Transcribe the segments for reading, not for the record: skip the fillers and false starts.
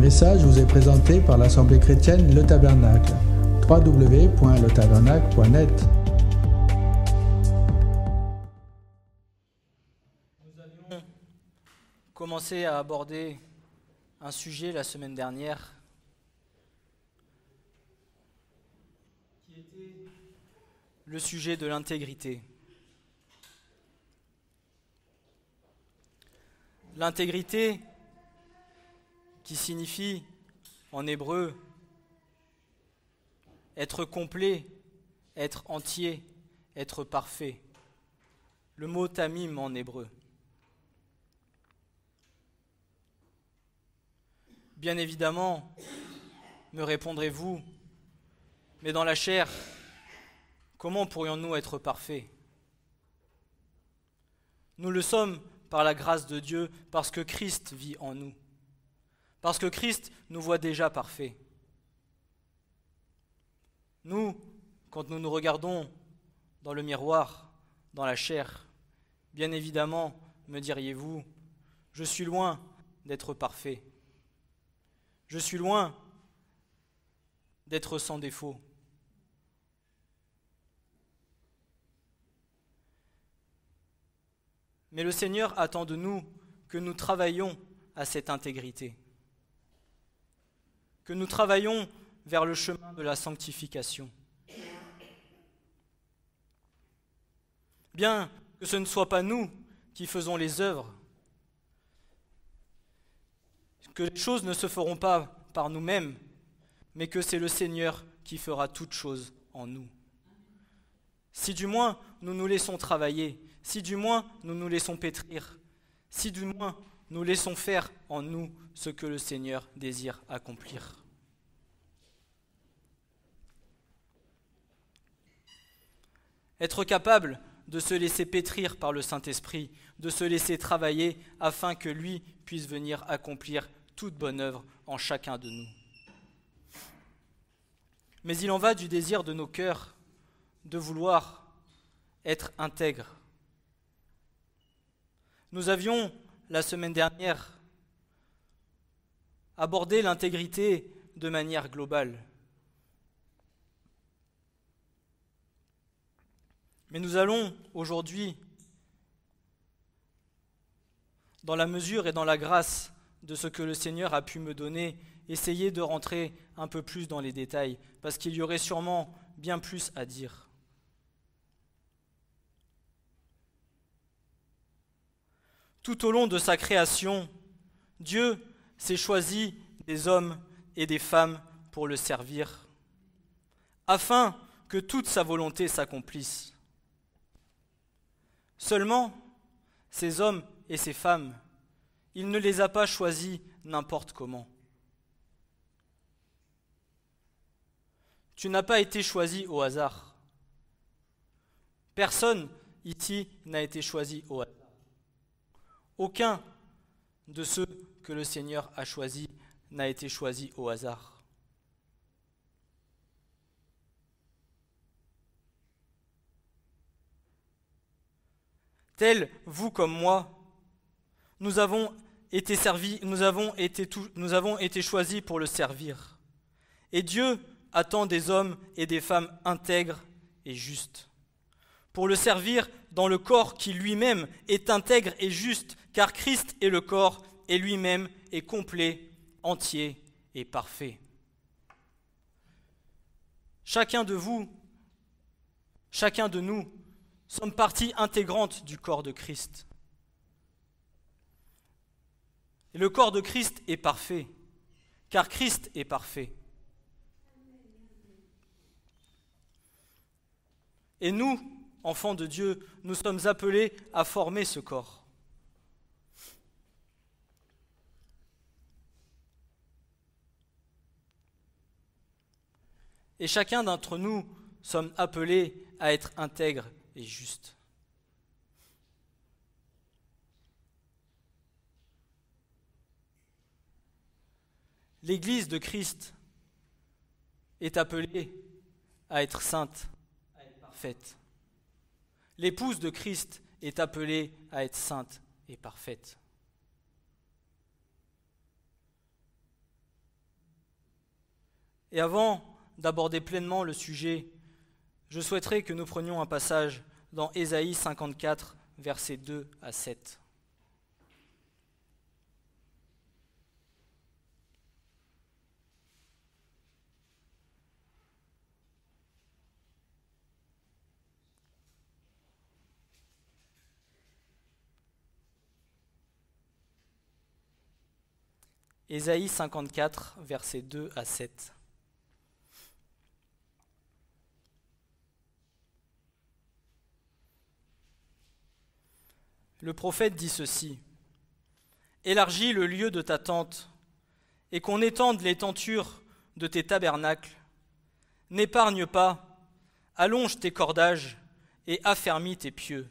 message vous est présenté par l'Assemblée chrétienne Le Tabernacle. www.letabernacle.net. Nous avions commencé à aborder un sujet la semaine dernière qui était le sujet de l'intégrité. L'intégrité qui signifie en hébreu être complet, être entier, être parfait. Le mot tamim en hébreu. Bien évidemment, me répondrez-vous, mais dans la chair, comment pourrions-nous être parfaits ? Nous le sommes par la grâce de Dieu, parce que Christ vit en nous. Parce que Christ nous voit déjà parfaits. Nous, quand nous nous regardons dans le miroir, dans la chair, bien évidemment, me diriez-vous, je suis loin d'être parfait. Je suis loin d'être sans défaut. Mais le Seigneur attend de nous que nous travaillions à cette intégrité, que nous travaillions vers le chemin de la sanctification. Bien que ce ne soit pas nous qui faisons les œuvres, que les choses ne se feront pas par nous-mêmes, mais que c'est le Seigneur qui fera toutes choses en nous. Si du moins nous nous laissons travailler, si du moins nous nous laissons pétrir, si du moins nous laissons faire en nous ce que le Seigneur désire accomplir. Être capable de se laisser pétrir par le Saint-Esprit, de se laisser travailler afin que lui puisse venir accomplir toute bonne œuvre en chacun de nous. Mais il en va du désir de nos cœurs de vouloir être intègres. Nous avions, la semaine dernière, abordé l'intégrité de manière globale. Mais nous allons aujourd'hui, dans la mesure et dans la grâce de ce que le Seigneur a pu me donner, essayer de rentrer un peu plus dans les détails, parce qu'il y aurait sûrement bien plus à dire. Tout au long de sa création, Dieu s'est choisi des hommes et des femmes pour le servir, afin que toute sa volonté s'accomplisse. Seulement, ces hommes et ces femmes, il ne les a pas choisis n'importe comment. Tu n'as pas été choisi au hasard. Personne ici n'a été choisi au hasard. Aucun de ceux que le Seigneur a choisis n'a été choisi au hasard. Tels, vous comme moi, nous avons été choisis pour le servir. Et Dieu attend des hommes et des femmes intègres et justes, pour le servir dans le corps qui lui-même est intègre et juste, car Christ est le corps et lui-même est complet, entier et parfait. Chacun de vous, chacun de nous, sommes partie intégrante du corps de Christ. Et le corps de Christ est parfait, car Christ est parfait. Et nous, enfants de Dieu, nous sommes appelés à former ce corps. Et chacun d'entre nous sommes appelés à être intègres et justes. L'Église de Christ est appelée à être sainte, à être parfaite. L'épouse de Christ est appelée à être sainte et parfaite. Et avant d'aborder pleinement le sujet, je souhaiterais que nous prenions un passage dans Ésaïe 54, versets 2 à 7. Ésaïe 54, versets 2 à 7. Le prophète dit ceci: « Élargis le lieu de ta tente, et qu'on étende les tentures de tes tabernacles. N'épargne pas, allonge tes cordages, et affermis tes pieux.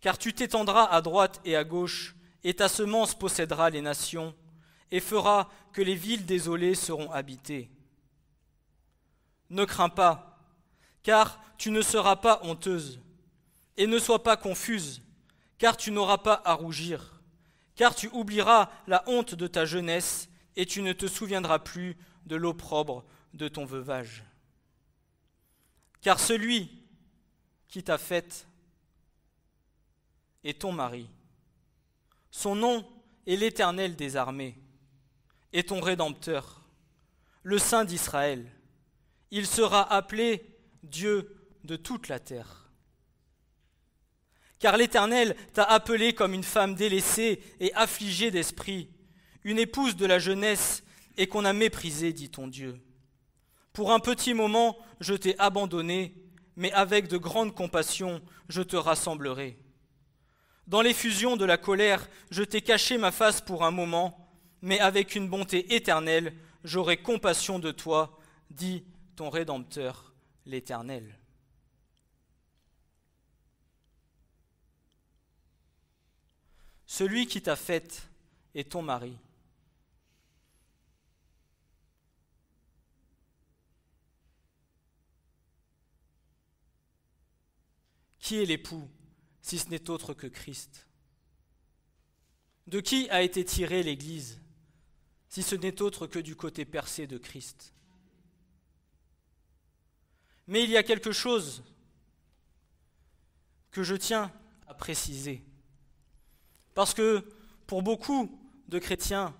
Car tu t'étendras à droite et à gauche, et ta semence possédera les nations, et fera que les villes désolées seront habitées. Ne crains pas, car tu ne seras pas honteuse, et ne sois pas confuse, car tu n'auras pas à rougir, car tu oublieras la honte de ta jeunesse, et tu ne te souviendras plus de l'opprobre de ton veuvage. Car celui qui t'a faite est ton mari. Son nom est l'Éternel des armées, et ton Rédempteur, le Saint d'Israël. Il sera appelé Dieu de toute la terre. Car l'Éternel t'a appelé comme une femme délaissée et affligée d'esprit, une épouse de la jeunesse et qu'on a méprisée, dit ton Dieu. Pour un petit moment, je t'ai abandonné, mais avec de grandes compassions, je te rassemblerai. Dans l'effusion de la colère, je t'ai caché ma face pour un moment, mais avec une bonté éternelle, j'aurai compassion de toi, dit ton Rédempteur, l'Éternel. » Celui qui t'a faite est ton mari. Qui est l'époux, si ce n'est autre que Christ? De qui a été tirée l'Église, si ce n'est autre que du côté percé de Christ? Mais il y a quelque chose que je tiens à préciser. Parce que pour beaucoup de chrétiens,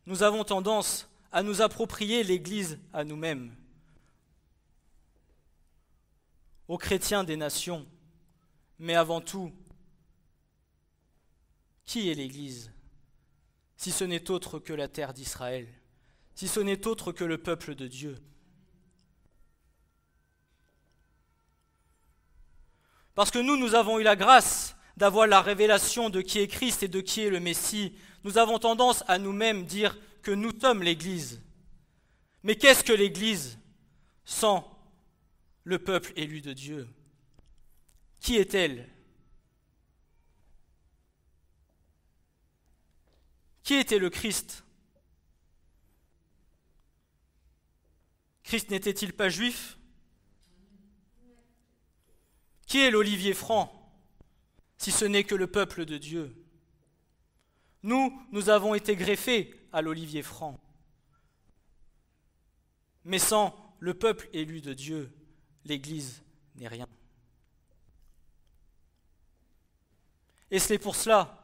nous avons tendance à nous approprier l'Église à nous-mêmes, aux chrétiens des nations. Mais avant tout, qui est l'Église, si ce n'est autre que la terre d'Israël, si ce n'est autre que le peuple de Dieu? Parce que nous avons eu la grâce d'avoir la révélation de qui est Christ et de qui est le Messie. Nous avons tendance à nous-mêmes dire que nous sommes l'Église. Mais qu'est-ce que l'Église sans le peuple élu de Dieu? Qui est-elle? Qui était le Christ? Christ n'était-il pas juif? Qui est l'olivier franc, si ce n'est que le peuple de Dieu? Nous avons été greffés à l'olivier franc. Mais sans le peuple élu de Dieu, l'Église n'est rien. Et c'est pour cela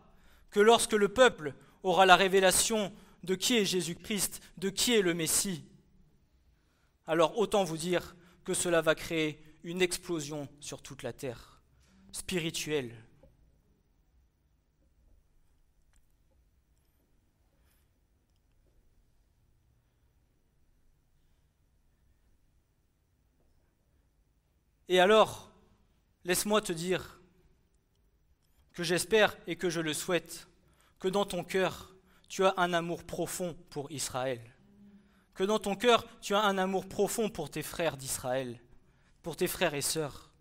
que lorsque le peuple aura la révélation de qui est Jésus-Christ, de qui est le Messie, alors autant vous dire que cela va créer une explosion sur toute la terre, spirituelle. Et alors, laisse-moi te dire que j'espère et que je le souhaite, que dans ton cœur, tu as un amour profond pour Israël. Que dans ton cœur, tu as un amour profond pour tes frères d'Israël, pour tes frères et sœurs.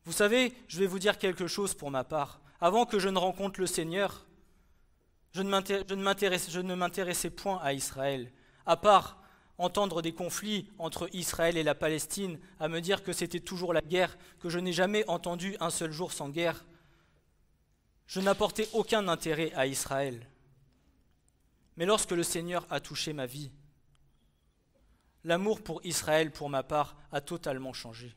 Vous savez, je vais vous dire quelque chose pour ma part. Avant que je ne rencontre le Seigneur, je ne m'intéressais point à Israël, à part entendre des conflits entre Israël et la Palestine, à me dire que c'était toujours la guerre, que je n'ai jamais entendu un seul jour sans guerre. Je n'apportais aucun intérêt à Israël. Mais lorsque le Seigneur a touché ma vie, l'amour pour Israël, pour ma part, a totalement changé.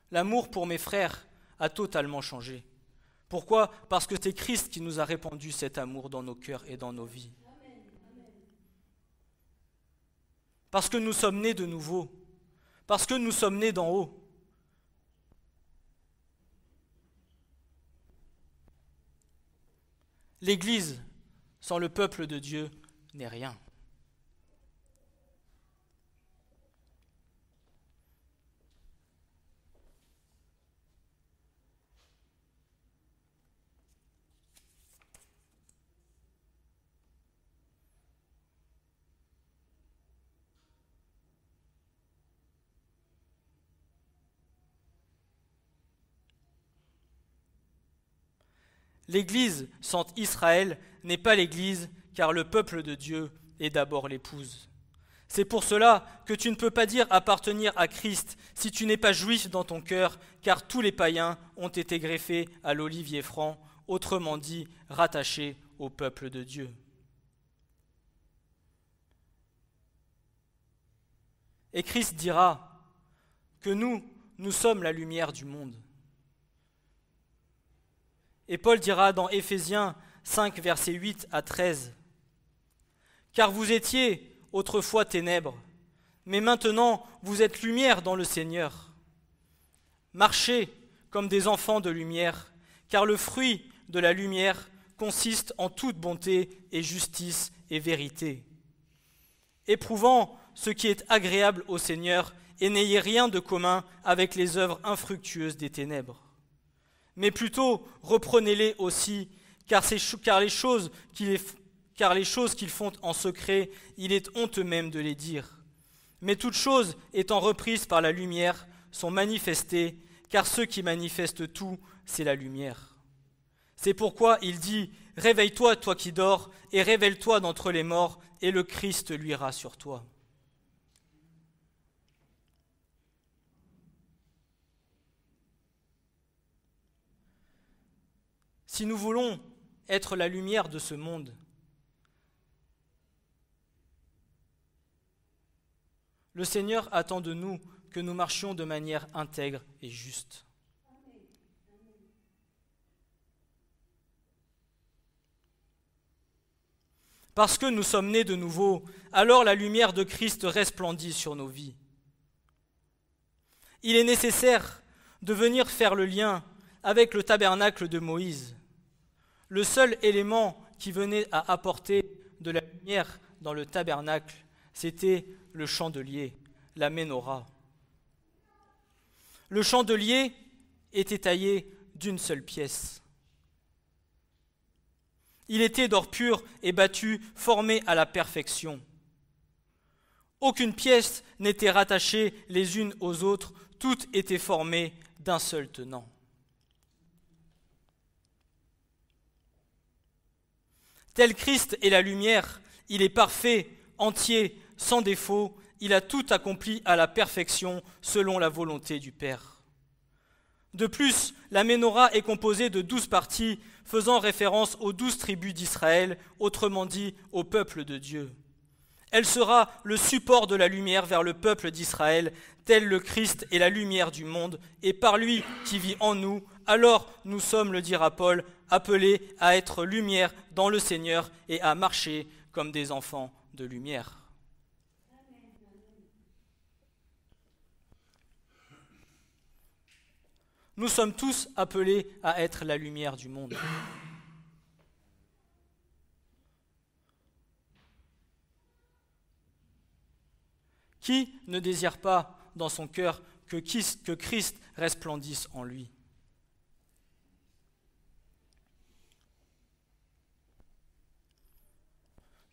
L'amour pour mes frères a totalement changé. Pourquoi ? Parce que c'est Christ qui nous a répandu cet amour dans nos cœurs et dans nos vies. Parce que nous sommes nés de nouveau. Parce que nous sommes nés d'en haut. L'Église, sans le peuple de Dieu, n'est rien. L'Église sans Israël n'est pas l'Église, car le peuple de Dieu est d'abord l'épouse. C'est pour cela que tu ne peux pas dire appartenir à Christ si tu n'es pas juif dans ton cœur, car tous les païens ont été greffés à l'olivier franc, autrement dit, rattachés au peuple de Dieu. Et Christ dira que nous sommes la lumière du monde. Et Paul dira dans Éphésiens 5, versets 8 à 13, « Car vous étiez autrefois ténèbres, mais maintenant vous êtes lumière dans le Seigneur. Marchez comme des enfants de lumière, car le fruit de la lumière consiste en toute bonté et justice et vérité. Éprouvant ce qui est agréable au Seigneur, et n'ayez rien de commun avec les œuvres infructueuses des ténèbres. Mais plutôt reprenez-les aussi, car les choses qu'ils font en secret, il est honteux même de les dire. Mais toutes choses étant reprises par la lumière sont manifestées, car ceux qui manifestent tout, c'est la lumière. C'est pourquoi il dit, réveille-toi, toi qui dors, et révèle-toi d'entre les morts, et le Christ luira sur toi. » Si nous voulons être la lumière de ce monde, le Seigneur attend de nous que nous marchions de manière intègre et juste. Parce que nous sommes nés de nouveau, alors la lumière de Christ resplendit sur nos vies. Il est nécessaire de venir faire le lien avec le tabernacle de Moïse. Le seul élément qui venait à apporter de la lumière dans le tabernacle, c'était le chandelier, la ménorah. Le chandelier était taillé d'une seule pièce. Il était d'or pur et battu, formé à la perfection. Aucune pièce n'était rattachée les unes aux autres, toutes étaient formées d'un seul tenant. Tel Christ est la lumière, il est parfait, entier, sans défaut, il a tout accompli à la perfection selon la volonté du Père. De plus, la ménorah est composée de 12 parties faisant référence aux 12 tribus d'Israël, autrement dit au peuple de Dieu. Elle sera le support de la lumière vers le peuple d'Israël, tel le Christ est la lumière du monde, et par lui qui vit en nous, alors nous sommes, le dira Paul, appelés à être lumière dans le Seigneur et à marcher comme des enfants de lumière. Nous sommes tous appelés à être la lumière du monde. Qui ne désire pas dans son cœur que Christ resplendisse en lui ?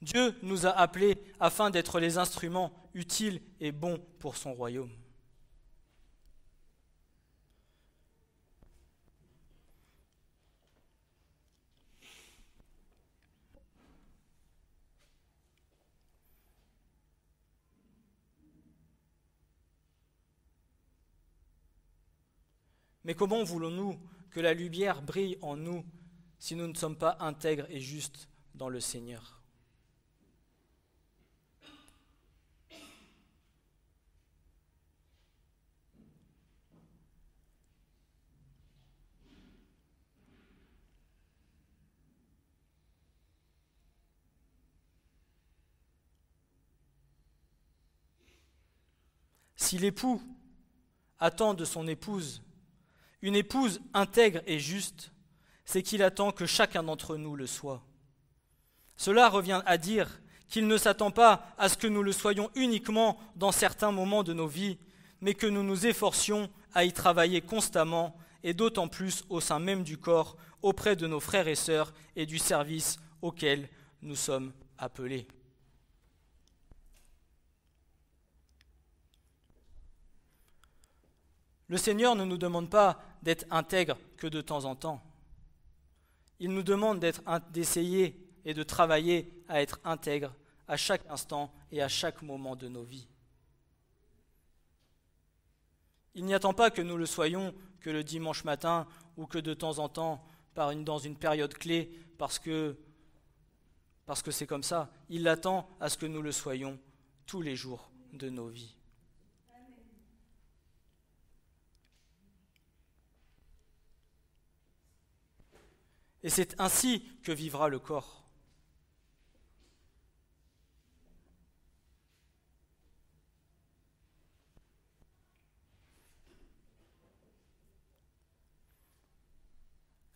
Dieu nous a appelés afin d'être les instruments utiles et bons pour son royaume. Mais comment voulons-nous que la lumière brille en nous si nous ne sommes pas intègres et justes dans le Seigneur ? Si l'époux attend de son épouse une épouse intègre et juste, c'est qu'il attend que chacun d'entre nous le soit. Cela revient à dire qu'il ne s'attend pas à ce que nous le soyons uniquement dans certains moments de nos vies, mais que nous nous efforcions à y travailler constamment et d'autant plus au sein même du corps, auprès de nos frères et sœurs et du service auquel nous sommes appelés. Le Seigneur ne nous demande pas d'être intègres que de temps en temps. Il nous demande d'essayer et de travailler à être intègres à chaque instant et à chaque moment de nos vies. Il n'y attend pas que nous le soyons que le dimanche matin ou que de temps en temps dans une période clé parce que c'est comme ça. Il attend à ce que nous le soyons tous les jours de nos vies. Et c'est ainsi que vivra le corps.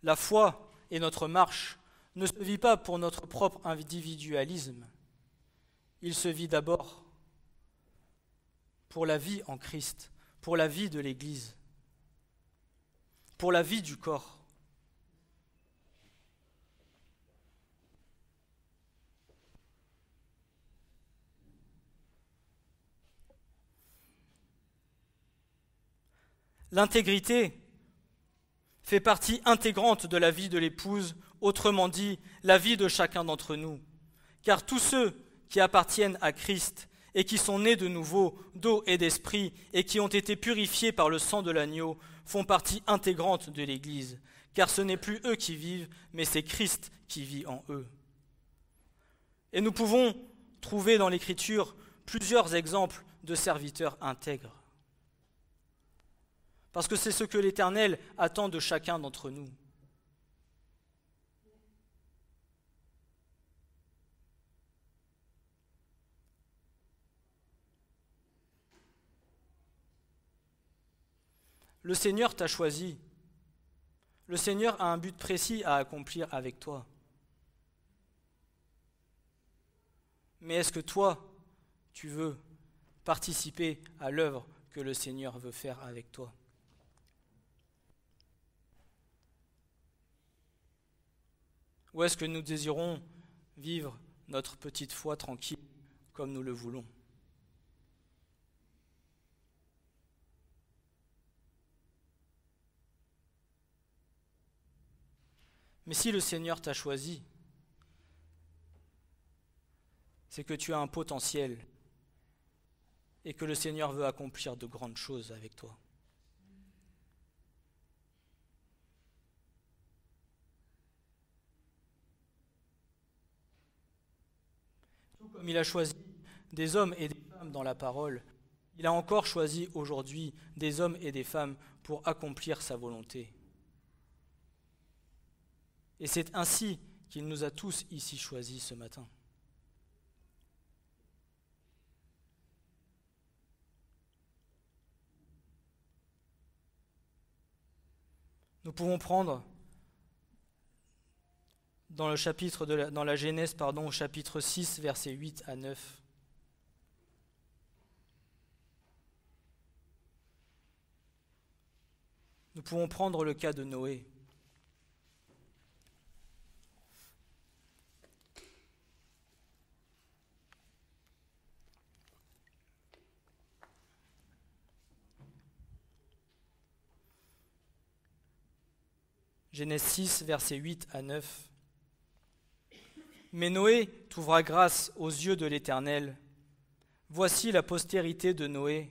La foi et notre marche ne se vit pas pour notre propre individualisme. Il se vit d'abord pour la vie en Christ, pour la vie de l'Église, pour la vie du corps. L'intégrité fait partie intégrante de la vie de l'épouse, autrement dit, la vie de chacun d'entre nous. Car tous ceux qui appartiennent à Christ et qui sont nés de nouveau d'eau et d'esprit et qui ont été purifiés par le sang de l'agneau font partie intégrante de l'Église. Car ce n'est plus eux qui vivent, mais c'est Christ qui vit en eux. Et nous pouvons trouver dans l'Écriture plusieurs exemples de serviteurs intègres. Parce que c'est ce que l'Éternel attend de chacun d'entre nous. Le Seigneur t'a choisi. Le Seigneur a un but précis à accomplir avec toi. Mais est-ce que toi, tu veux participer à l'œuvre que le Seigneur veut faire avec toi ? Ou est-ce que nous désirons vivre notre petite foi tranquille comme nous le voulons ? Mais si le Seigneur t'a choisi, c'est que tu as un potentiel et que le Seigneur veut accomplir de grandes choses avec toi. Comme il a choisi des hommes et des femmes dans la parole, il a encore choisi aujourd'hui des hommes et des femmes pour accomplir sa volonté. Et c'est ainsi qu'il nous a tous ici choisis ce matin. Nous pouvons prendre dans la Genèse, au chapitre 6, versets 8 à 9. Nous pouvons prendre le cas de Noé. Genèse 6, versets 8 à 9. Mais Noé trouvera grâce aux yeux de l'Éternel. Voici la postérité de Noé.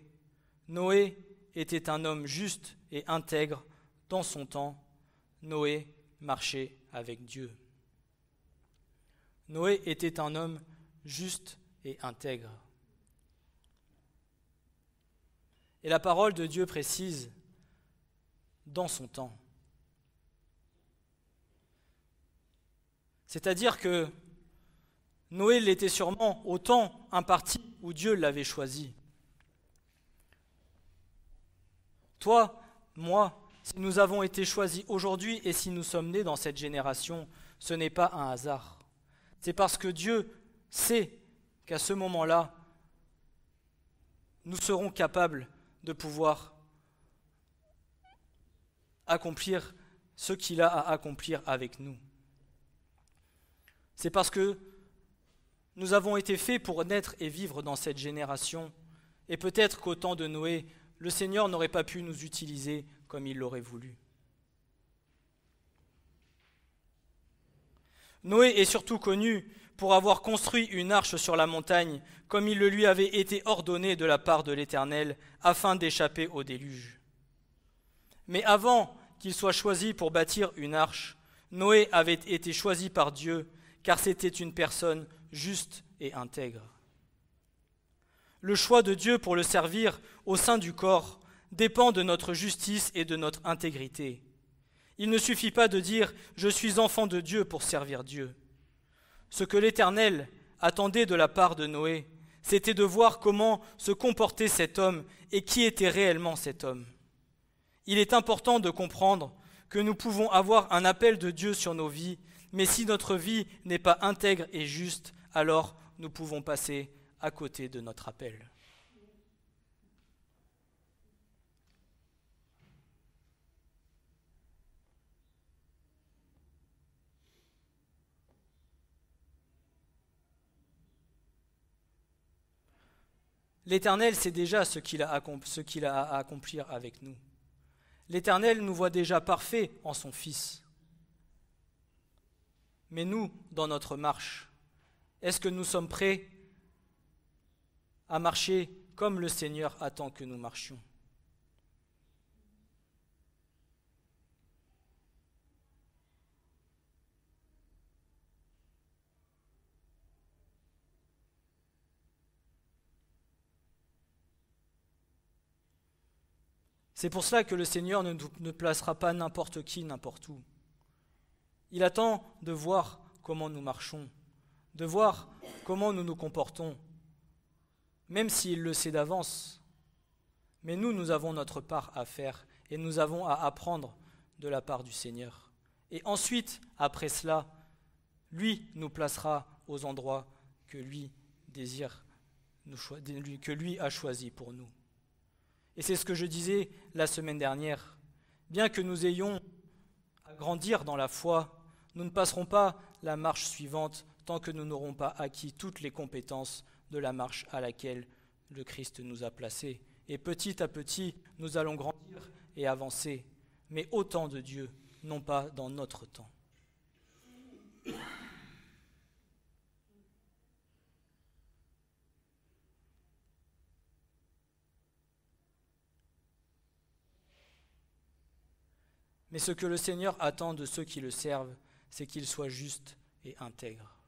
Noé était un homme juste et intègre dans son temps. Noé marchait avec Dieu. Noé était un homme juste et intègre. Et la parole de Dieu précise dans son temps. C'est-à-dire que Noé l'était sûrement au temps imparti où Dieu l'avait choisi. Toi, moi, si nous avons été choisis aujourd'hui et si nous sommes nés dans cette génération, ce n'est pas un hasard. C'est parce que Dieu sait qu'à ce moment-là, nous serons capables de pouvoir accomplir ce qu'il a à accomplir avec nous. C'est parce que nous avons été faits pour naître et vivre dans cette génération, et peut-être qu'au temps de Noé, le Seigneur n'aurait pas pu nous utiliser comme il l'aurait voulu. Noé est surtout connu pour avoir construit une arche sur la montagne, comme il le lui avait été ordonné de la part de l'Éternel, afin d'échapper au déluge. Mais avant qu'il soit choisi pour bâtir une arche, Noé avait été choisi par Dieu, car c'était une personne juste et intègre. Le choix de Dieu pour le servir au sein du corps dépend de notre justice et de notre intégrité. Il ne suffit pas de dire « je suis enfant de Dieu » pour servir Dieu. Ce que l'Éternel attendait de la part de Noé, c'était de voir comment se comportait cet homme et qui était réellement cet homme. Il est important de comprendre que nous pouvons avoir un appel de Dieu sur nos vies, mais si notre vie n'est pas intègre et juste, alors nous pouvons passer à côté de notre appel. L'Éternel sait déjà ce qu'il a à accomplir avec nous. L'Éternel nous voit déjà parfaits en son Fils. Mais nous, dans notre marche, est-ce que nous sommes prêts à marcher comme le Seigneur attend que nous marchions ? C'est pour cela que le Seigneur ne placera pas n'importe qui, n'importe où. Il attend de voir comment nous marchons, de voir comment nous nous comportons, même s'il le sait d'avance. Mais nous avons notre part à faire et nous avons à apprendre de la part du Seigneur. Et ensuite, après cela, lui nous placera aux endroits que lui désire, que lui a choisis pour nous. Et c'est ce que je disais la semaine dernière. Bien que nous ayons à grandir dans la foi, nous ne passerons pas la marche suivante tant que nous n'aurons pas acquis toutes les compétences de la marche à laquelle le Christ nous a placés. Et petit à petit, nous allons grandir et avancer, mais au temps de Dieu, non pas dans notre temps. Mais ce que le Seigneur attend de ceux qui le servent, c'est qu'ils soient justes et intègres.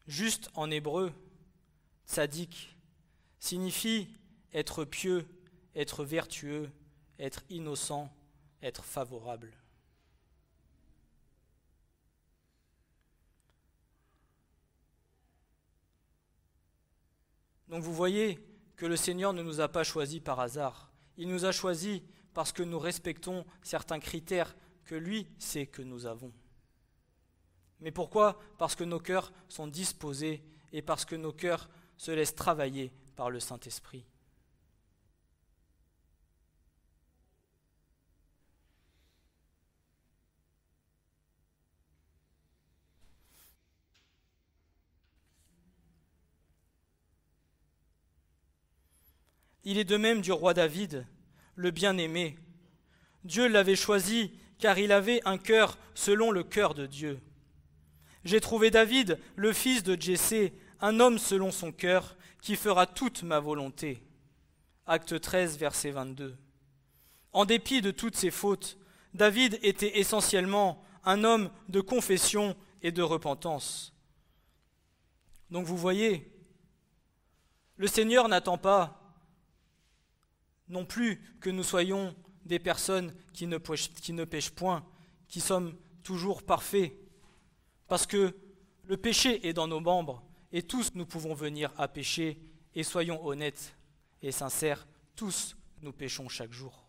Juste en hébreu, tzadik, signifie être pieux, être vertueux, être innocent, être favorable. Donc vous voyez que le Seigneur ne nous a pas choisis par hasard. Il nous a choisis parce que nous respectons certains critères que lui sait que nous avons. Mais pourquoi ? Parce que nos cœurs sont disposés et parce que nos cœurs se laissent travailler par le Saint-Esprit. Il est de même du roi David, le bien-aimé. Dieu l'avait choisi car il avait un cœur selon le cœur de Dieu. J'ai trouvé David, le fils de Jessé, un homme selon son cœur, qui fera toute ma volonté. Acte 13, verset 22. En dépit de toutes ses fautes, David était essentiellement un homme de confession et de repentance. Donc vous voyez, le Seigneur n'attend pas non plus que nous soyons des personnes qui ne pêchent point, qui sommes toujours parfaits, parce que le péché est dans nos membres, et tous nous pouvons venir à pécher, et soyons honnêtes et sincères, tous nous péchons chaque jour.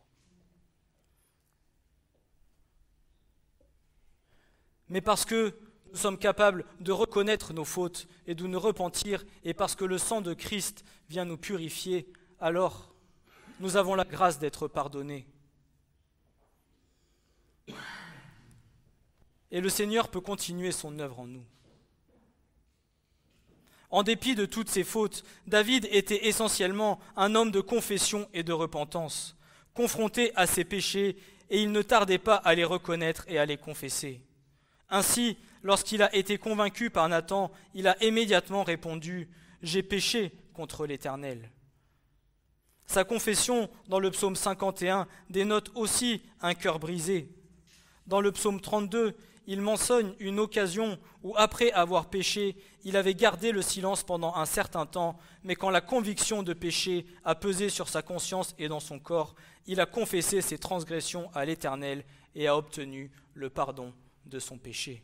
Mais parce que nous sommes capables de reconnaître nos fautes et de nous repentir, et parce que le sang de Christ vient nous purifier, alors nous avons la grâce d'être pardonnés. Et le Seigneur peut continuer son œuvre en nous. En dépit de toutes ses fautes, David était essentiellement un homme de confession et de repentance, confronté à ses péchés, et il ne tardait pas à les reconnaître et à les confesser. Ainsi, lorsqu'il a été convaincu par Nathan, il a immédiatement répondu « J'ai péché contre l'Éternel ». Sa confession dans le psaume 51 dénote aussi un cœur brisé. Dans le psaume 32, il mentionne une occasion où, après avoir péché, il avait gardé le silence pendant un certain temps, mais quand la conviction de péché a pesé sur sa conscience et dans son corps, il a confessé ses transgressions à l'Éternel et a obtenu le pardon de son péché.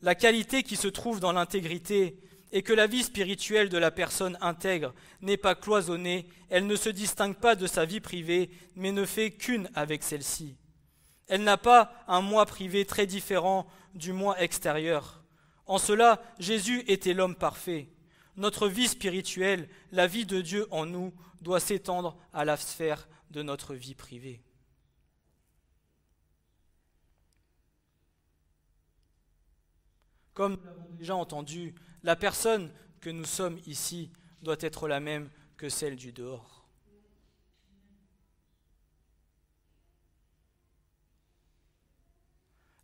La qualité qui se trouve dans l'intégrité est que la vie spirituelle de la personne intègre n'est pas cloisonnée, elle ne se distingue pas de sa vie privée, mais ne fait qu'une avec celle-ci. Elle n'a pas un moi privé très différent du moi extérieur. En cela, Jésus était l'homme parfait. Notre vie spirituelle, la vie de Dieu en nous, doit s'étendre à la sphère de notre vie privée. Comme nous l'avons déjà entendu, la personne que nous sommes ici doit être la même que celle du dehors.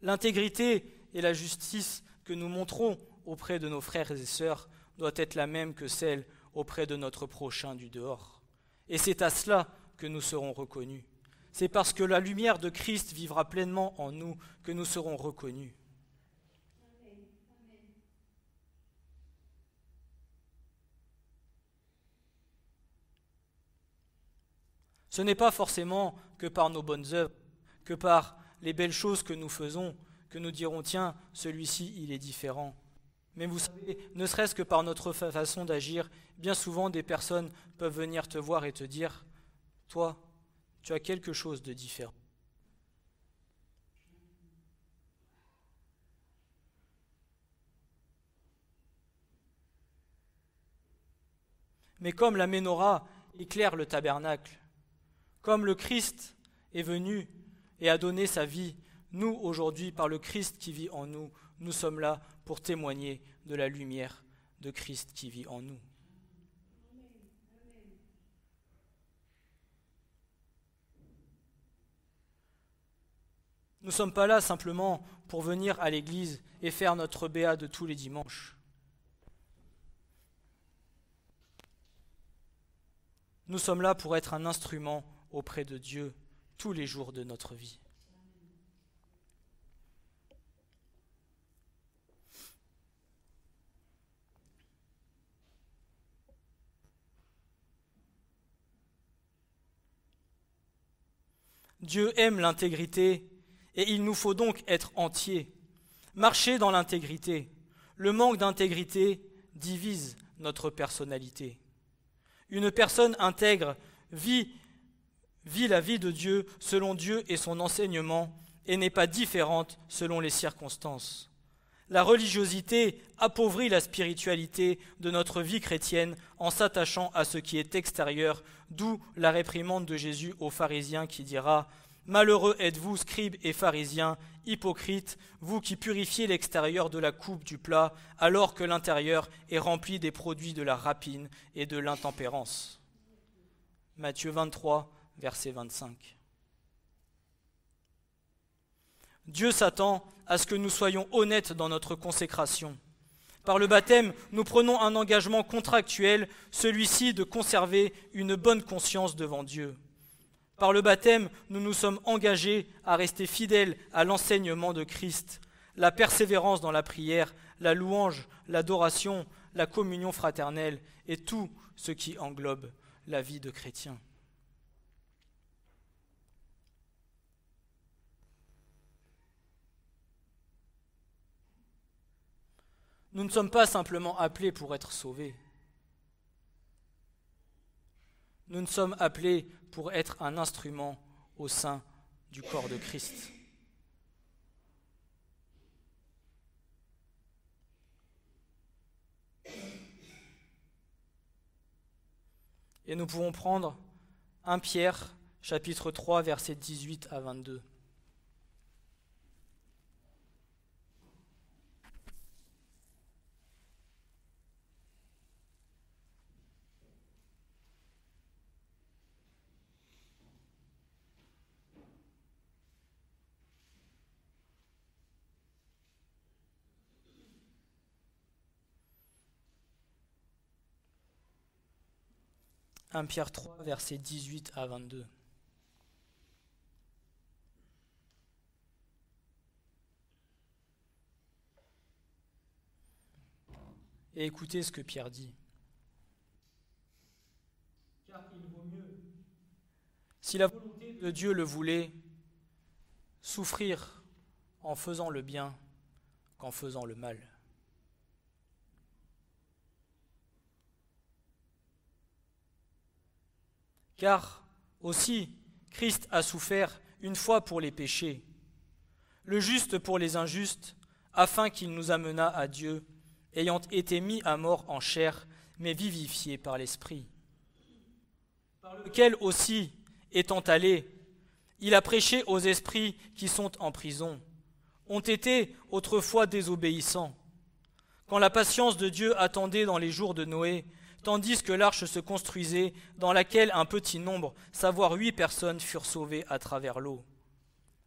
L'intégrité et la justice que nous montrons auprès de nos frères et sœurs doit être la même que celle auprès de notre prochain du dehors. Et c'est à cela que nous serons reconnus. C'est parce que la lumière de Christ vivra pleinement en nous que nous serons reconnus. Ce n'est pas forcément que par nos bonnes œuvres, que par les belles choses que nous faisons, que nous dirons « tiens, celui-ci, il est différent ». Mais vous savez, ne serait-ce que par notre façon d'agir, bien souvent des personnes peuvent venir te voir et te dire « toi, tu as quelque chose de différent ». Mais comme la menorah éclaire le tabernacle, comme le Christ est venu et a donné sa vie, nous, aujourd'hui, par le Christ qui vit en nous, nous sommes là pour témoigner de la lumière de Christ qui vit en nous. Nous ne sommes pas là simplement pour venir à l'église et faire notre béat de tous les dimanches. Nous sommes là pour être un instrument auprès de Dieu tous les jours de notre vie. Dieu aime l'intégrité et il nous faut donc être entiers. Marcher dans l'intégrité. Le manque d'intégrité divise notre personnalité. Une personne intègre vit la vie de Dieu selon Dieu et son enseignement et n'est pas différente selon les circonstances. La religiosité appauvrit la spiritualité de notre vie chrétienne en s'attachant à ce qui est extérieur, d'où la réprimande de Jésus aux pharisiens qui dira « Malheureux êtes-vous, scribes et pharisiens, hypocrites, vous qui purifiez l'extérieur de la coupe du plat, alors que l'intérieur est rempli des produits de la rapine et de l'intempérance. » Matthieu 23, verset 25. Dieu s'attend à ce que nous soyons honnêtes dans notre consécration. Par le baptême, nous prenons un engagement contractuel, celui-ci de conserver une bonne conscience devant Dieu. Par le baptême, nous nous sommes engagés à rester fidèles à l'enseignement de Christ, la persévérance dans la prière, la louange, l'adoration, la communion fraternelle et tout ce qui englobe la vie de chrétien. Nous ne sommes pas simplement appelés pour être sauvés. Nous ne sommes appelés pour être un instrument au sein du corps de Christ. Et nous pouvons prendre 1 Pierre, chapitre 3, versets 18 à 22. « 1 Pierre 3, versets 18 à 22. Et écoutez ce que Pierre dit. Car il vaut mieux, si la volonté de Dieu le voulait, souffrir en faisant le bien qu'en faisant le mal. Car aussi Christ a souffert une fois pour les péchés, le juste pour les injustes, afin qu'il nous amenât à Dieu, ayant été mis à mort en chair, mais vivifié par l'Esprit. Par lequel aussi, étant allé, il a prêché aux esprits qui sont en prison, ont été autrefois désobéissants, quand la patience de Dieu attendait dans les jours de Noé, tandis que l'arche se construisait, dans laquelle un petit nombre, savoir 8 personnes, furent sauvées à travers l'eau.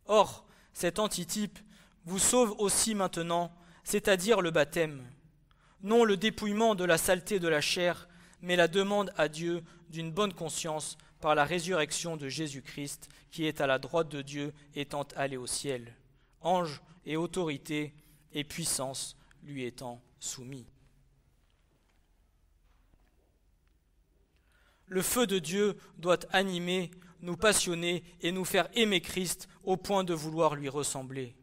Or, cet antitype vous sauve aussi maintenant, c'est-à-dire le baptême, non le dépouillement de la saleté de la chair, mais la demande à Dieu d'une bonne conscience par la résurrection de Jésus-Christ, qui est à la droite de Dieu, étant allé au ciel, anges et autorités et puissances lui étant soumis. Le feu de Dieu doit animer, nous passionner et nous faire aimer Christ au point de vouloir lui ressembler.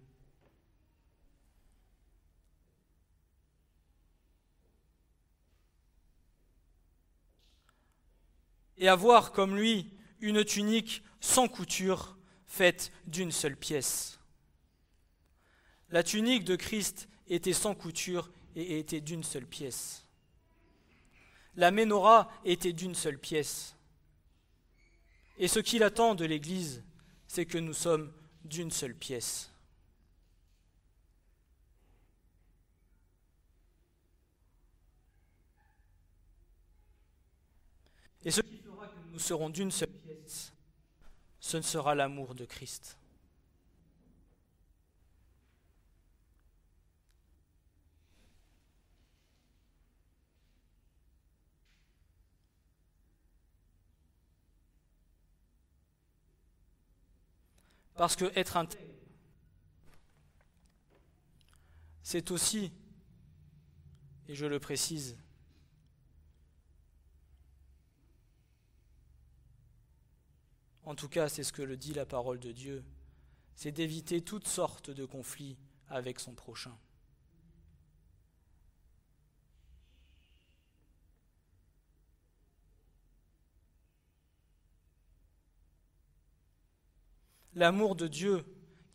Et avoir comme lui une tunique sans couture faite d'une seule pièce. La tunique de Christ était sans couture et était d'une seule pièce. La menorah était d'une seule pièce. Et ce qu'il attend de l'Église, c'est que nous sommes d'une seule pièce. Et ce qui fera que nous serons d'une seule pièce, ce ne sera l'amour de Christ. Parce que être intègre, c'est aussi, et je le précise, en tout cas c'est ce que le dit la parole de Dieu, c'est d'éviter toutes sortes de conflits avec son prochain. L'amour de Dieu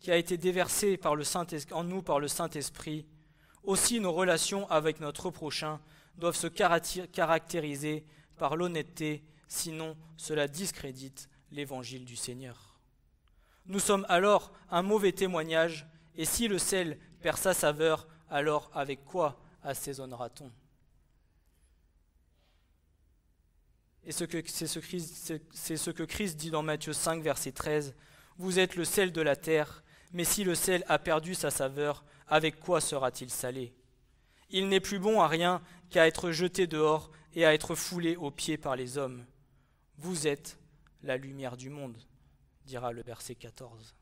qui a été déversé par en nous par le Saint-Esprit, aussi nos relations avec notre prochain doivent se caractériser par l'honnêteté, sinon cela discrédite l'évangile du Seigneur. Nous sommes alors un mauvais témoignage, et si le sel perd sa saveur, alors avec quoi assaisonnera-t-on ? Et c'est ce que Christ dit dans Matthieu 5, verset 13. Vous êtes le sel de la terre, mais si le sel a perdu sa saveur, avec quoi sera-t-il salé ? Il n'est plus bon à rien qu'à être jeté dehors et à être foulé aux pieds par les hommes. Vous êtes la lumière du monde, dira le verset 14.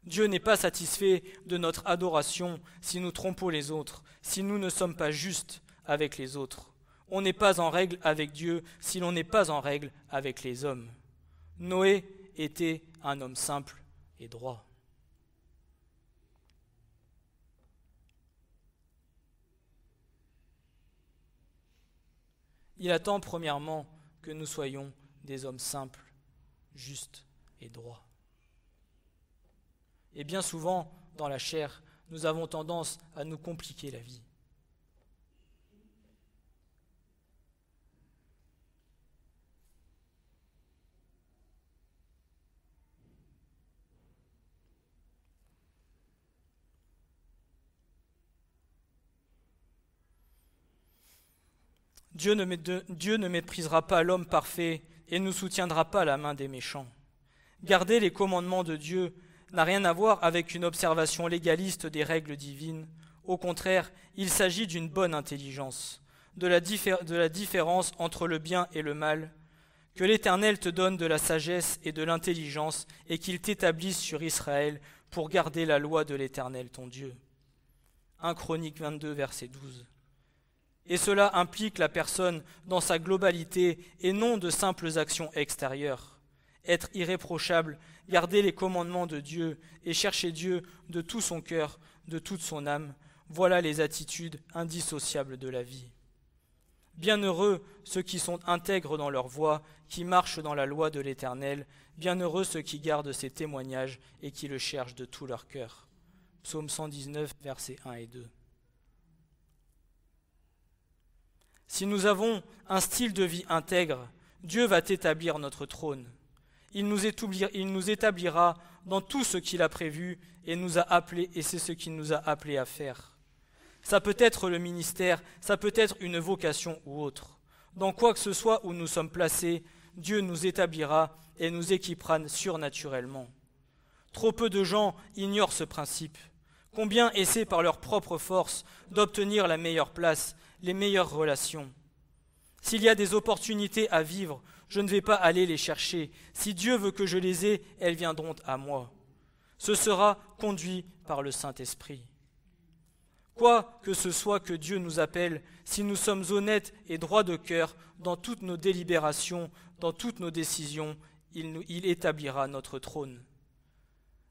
Dieu n'est pas satisfait de notre adoration si nous trompons les autres, si nous ne sommes pas justes avec les autres. On n'est pas en règle avec Dieu si l'on n'est pas en règle avec les hommes. Noé était un homme simple et droit. Il attend premièrement que nous soyons des hommes simples, justes et droits. Et bien souvent, dans la chair, nous avons tendance à nous compliquer la vie. Dieu ne méprisera pas l'homme parfait et ne soutiendra pas la main des méchants. Garder les commandements de Dieu n'a rien à voir avec une observation légaliste des règles divines. Au contraire, il s'agit d'une bonne intelligence, de la différence entre le bien et le mal, que l'Éternel te donne de la sagesse et de l'intelligence et qu'il t'établisse sur Israël pour garder la loi de l'Éternel ton Dieu. 1 Chroniques 22, verset 12. Et cela implique la personne dans sa globalité et non de simples actions extérieures. Être irréprochable, garder les commandements de Dieu et chercher Dieu de tout son cœur, de toute son âme, voilà les attitudes indissociables de la vie. Bienheureux ceux qui sont intègres dans leur voie, qui marchent dans la loi de l'Éternel, bienheureux ceux qui gardent ses témoignages et qui le cherchent de tout leur cœur. Psaume 119, versets 1 et 2. Si nous avons un style de vie intègre, Dieu va établir notre trône. Il nous établira dans tout ce qu'il a prévu et nous a appelés, et c'est ce qu'il nous a appelés à faire. Ça peut être le ministère, ça peut être une vocation ou autre. Dans quoi que ce soit où nous sommes placés, Dieu nous établira et nous équipera surnaturellement. Trop peu de gens ignorent ce principe. Combien essaient par leur propre force d'obtenir la meilleure place, les meilleures relations. S'il y a des opportunités à vivre, je ne vais pas aller les chercher. Si Dieu veut que je les ai, elles viendront à moi. Ce sera conduit par le Saint-Esprit. Quoi que ce soit que Dieu nous appelle, si nous sommes honnêtes et droits de cœur dans toutes nos délibérations, dans toutes nos décisions, il établira notre trône.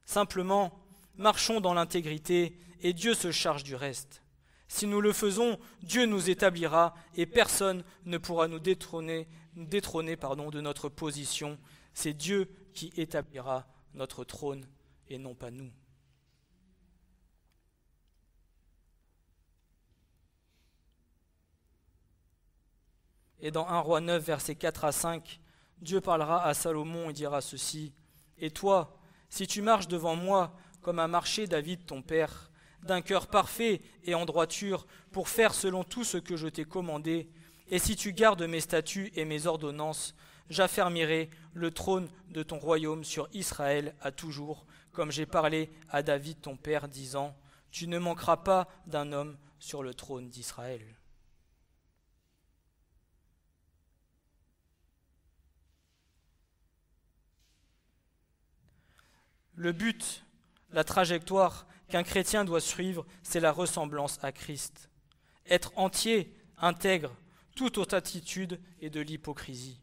Simplement, marchons dans l'intégrité et Dieu se charge du reste. Si nous le faisons, Dieu nous établira et personne ne pourra nous détrôner de notre position. C'est Dieu qui établira notre trône et non pas nous. Et dans 1 Roi 9, versets 4 à 5, Dieu parlera à Salomon et dira ceci : « Et toi, si tu marches devant moi comme a marché David ton père, d'un cœur parfait et en droiture, pour faire selon tout ce que je t'ai commandé, et si tu gardes mes statuts et mes ordonnances, j'affermirai le trône de ton royaume sur Israël à toujours, comme j'ai parlé à David ton père, disant, tu ne manqueras pas d'un homme sur le trône d'Israël. » Le but, la trajectoire qu'un chrétien doit suivre, c'est la ressemblance à Christ. Être entier, intègre, toute autre attitude est de l'hypocrisie.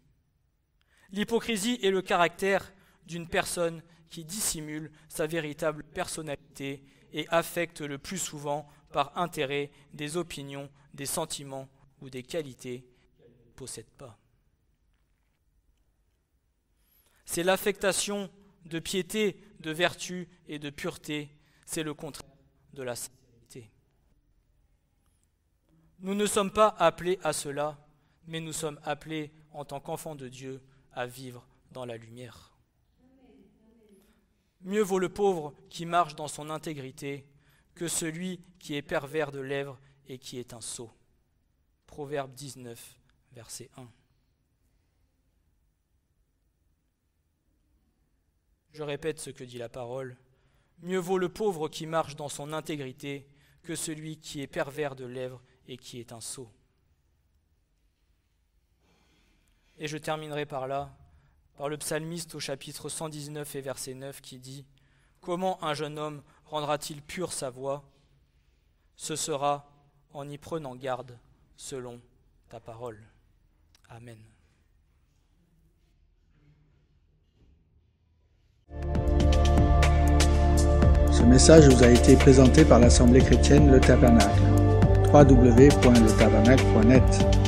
L'hypocrisie est le caractère d'une personne qui dissimule sa véritable personnalité et affecte le plus souvent par intérêt des opinions, des sentiments ou des qualités qu'elle ne possède pas. C'est l'affectation de piété, de vertu et de pureté, c'est le contraire de la sincérité. Nous ne sommes pas appelés à cela, mais nous sommes appelés en tant qu'enfants de Dieu à vivre dans la lumière. Mieux vaut le pauvre qui marche dans son intégrité que celui qui est pervers de lèvres et qui est un sot. Proverbe 19, verset 1. Je répète ce que dit la parole. Mieux vaut le pauvre qui marche dans son intégrité que celui qui est pervers de lèvres et qui est un sot. Et je terminerai par là, par le psalmiste au chapitre 119 et verset 9 qui dit « Comment un jeune homme rendra-t-il pure sa voie? Ce sera en y prenant garde selon ta parole. Amen. Ce message vous a été présenté par l'Assemblée chrétienne Le Tabernacle. www.letabernacle.net